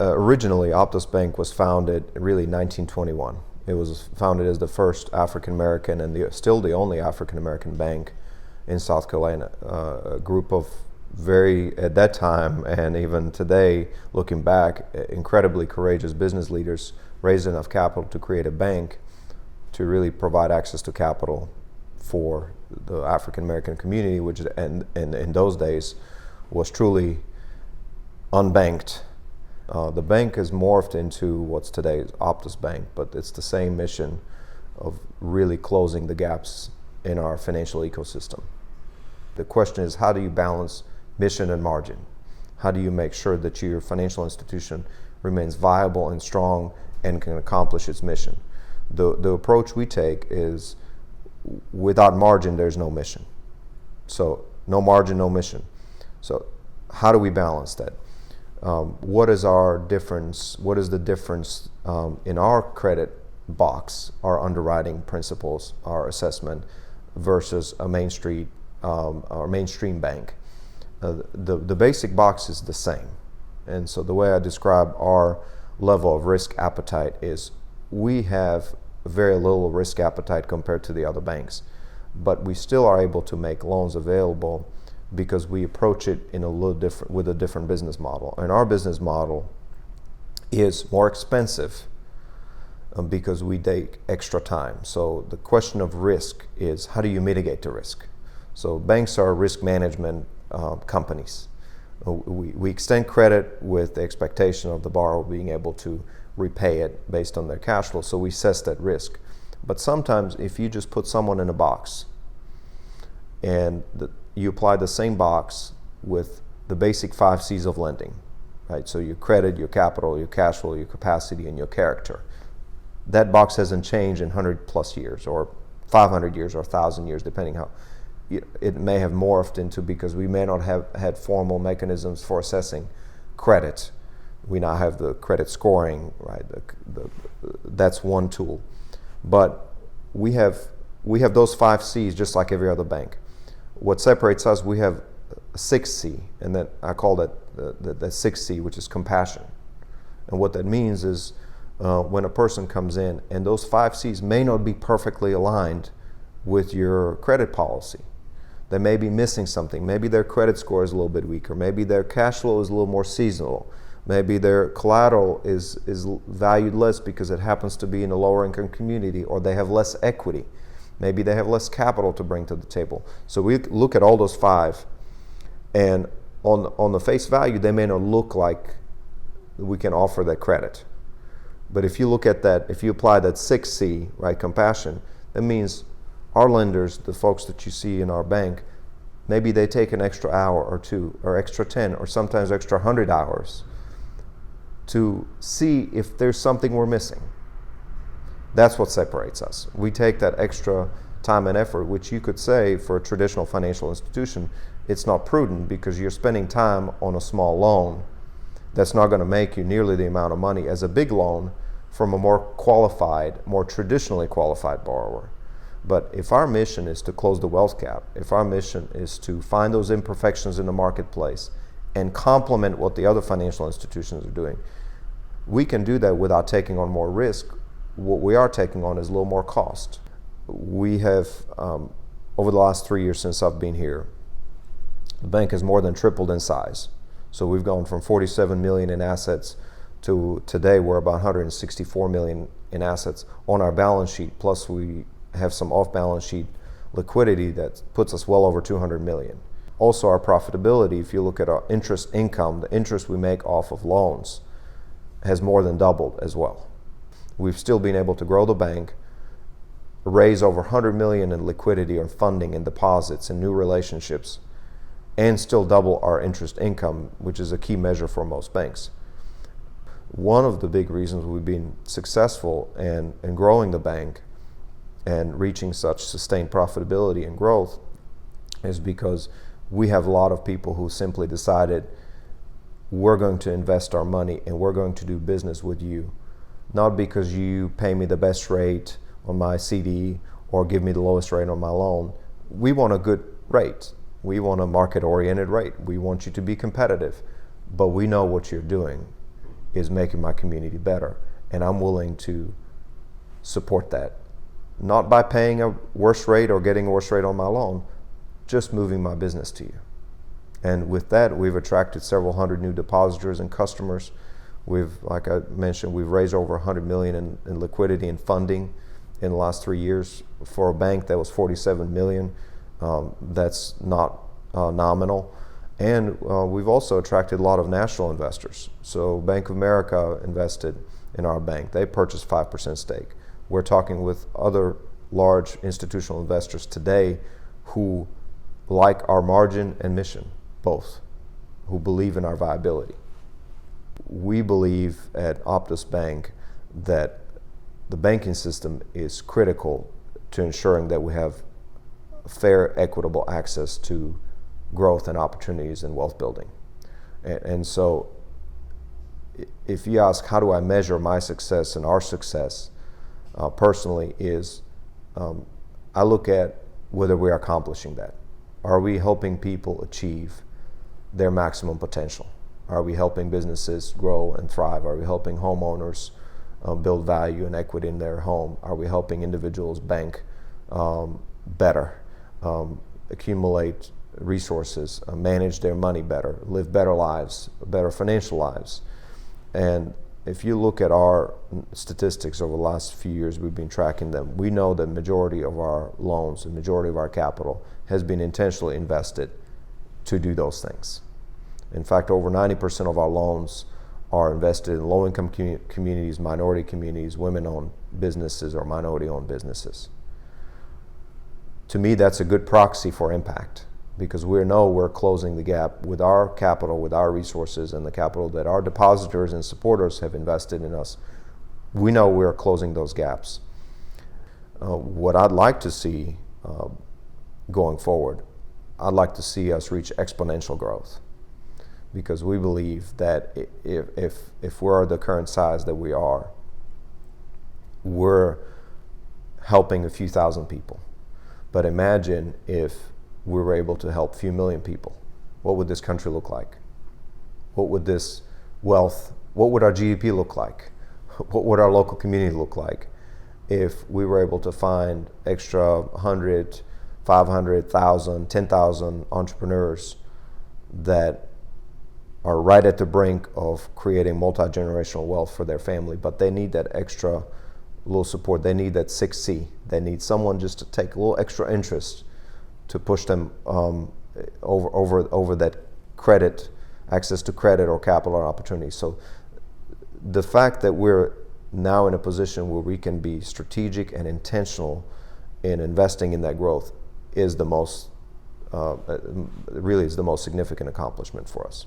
Originally, Optus Bank was founded really in 1921. It was founded as the first African American and still the only African American bank in South Carolina. A group of at that time and even today, looking back, incredibly courageous business leaders raised enough capital to create a bank to really provide access to capital for the African American community, which in those days was truly unbanked. The bank has morphed into what's today's Optus Bank, but it's the same mission of really closing the gaps in our financial ecosystem. The question is, how do you balance mission and margin? How do you make sure that your financial institution remains viable and strong and can accomplish its mission? The approach we take is, without margin, there's no mission. So no margin, no mission. So how do we balance that? What is our difference? What is the difference in our credit box, our underwriting principles, our assessment versus a mainstream bank? The basic box is the same. And so the way I describe our level of risk appetite is we have very little risk appetite compared to the other banks, but we still are able to make loans available because we approach it in a little different, with a different business model. And our business model is more expensive because we take extra time. So the question of risk is, how do you mitigate the risk? So banks are risk management companies. We extend credit with the expectation of the borrower being able to repay it based on their cash flow, so we assess that risk. But sometimes if you just put someone in a box and you apply the same box with the basic 5 C's of lending, right? So your credit, your capital, your cash flow, your capacity, and your character. That box hasn't changed in 100 plus years or 500 years or 1,000 years, depending how it may have morphed into, because we may not have had formal mechanisms for assessing credit. We now have the credit scoring, right? That's one tool. But we have those 5 C's just like every other bank. What separates us, we have a 6th C, and then I call that the 6th C, which is compassion. And what that means is when a person comes in, and those 5 C's may not be perfectly aligned with your credit policy. They may be missing something. Maybe their credit score is a little bit weaker. Maybe their cash flow is a little more seasonal. Maybe their collateral is valued less because it happens to be in a lower income community, or they have less equity. Maybe they have less capital to bring to the table. So we look at all those 5, and on the face value, they may not look like we can offer that credit. But if you look at that, if you apply that 6th C, right, compassion, that means our lenders, the folks that you see in our bank, maybe they take an extra hour or 2, or extra 10, or sometimes extra 100 hours to see if there's something we're missing. That's what separates us. We take that extra time and effort, which you could say for a traditional financial institution, it's not prudent because you're spending time on a small loan that's not going to make you nearly the amount of money as a big loan from a more qualified, more traditionally qualified borrower. But if our mission is to close the wealth gap, if our mission is to find those imperfections in the marketplace and complement what the other financial institutions are doing, we can do that without taking on more risk. What we are taking on is a little more cost. We have, over the last 3 years since I've been here, the bank has more than tripled in size. So we've gone from 47 million in assets to today we're about 164 million in assets on our balance sheet, plus we have some off-balance sheet liquidity that puts us well over 200 million. Also our profitability, if you look at our interest income, the interest we make off of loans has more than doubled as well. We've still been able to grow the bank, raise over 100 million in liquidity or funding and deposits and new relationships, and still double our interest income, which is a key measure for most banks. One of the big reasons we've been successful in growing the bank and reaching such sustained profitability and growth is because we have a lot of people who simply decided, we're going to invest our money and we're going to do business with you, not because you pay me the best rate on my CD or give me the lowest rate on my loan. We want a good rate. We want a market-oriented rate. We want you to be competitive, but we know what you're doing. is making my community better, and I'm willing to support that. Not by paying a worse rate or getting a worse rate on my loan, just moving my business to you. And with that, we've attracted several hundred new depositors and customers. Like I mentioned, we've raised over $100 million in liquidity and funding in the last 3 years. For a bank that was $47 million, that's not nominal. And we've also attracted a lot of national investors. So Bank of America invested in our bank. They purchased 5% stake. We're talking with other large institutional investors today who like our margin and mission, both, who believe in our viability. We believe at Optus Bank that the banking system is critical to ensuring that we have fair, equitable access to growth and opportunities and wealth building. And so if you ask, how do I measure my success and our success personally, is I look at whether we are accomplishing that. Are we helping people achieve their maximum potential? Are we helping businesses grow and thrive? Are we helping homeowners build value and equity in their home? Are we helping individuals bank better, accumulate resources, manage their money better, live better lives, better financial lives? And if you look at our statistics over the last few years, we've been tracking them. We know that the majority of our loans, the majority of our capital has been intentionally invested to do those things. In fact, over 90% of our loans are invested in low-income communities, minority communities, women-owned businesses, or minority-owned businesses. To me, that's a good proxy for impact, because we know we're closing the gap with our capital, with our resources, and the capital that our depositors and supporters have invested in us. We know we're closing those gaps. What I'd like to see going forward, I'd like to see us reach exponential growth, because we believe that if we're the current size that we are, we're helping a few thousand people. But imagine if we were able to help a few million people. What would this country look like? What would this wealth, what would our GDP look like? What would our local community look like if we were able to find extra 100, 500, 1,000, 10,000 entrepreneurs that are right at the brink of creating multi-generational wealth for their family, but they need that extra little support. They need that 6C. They need someone just to take a little extra interest to push them over that credit, access to credit or capital or opportunity. So the fact that we're now in a position where we can be strategic and intentional in investing in that growth is the most, really is the most significant accomplishment for us.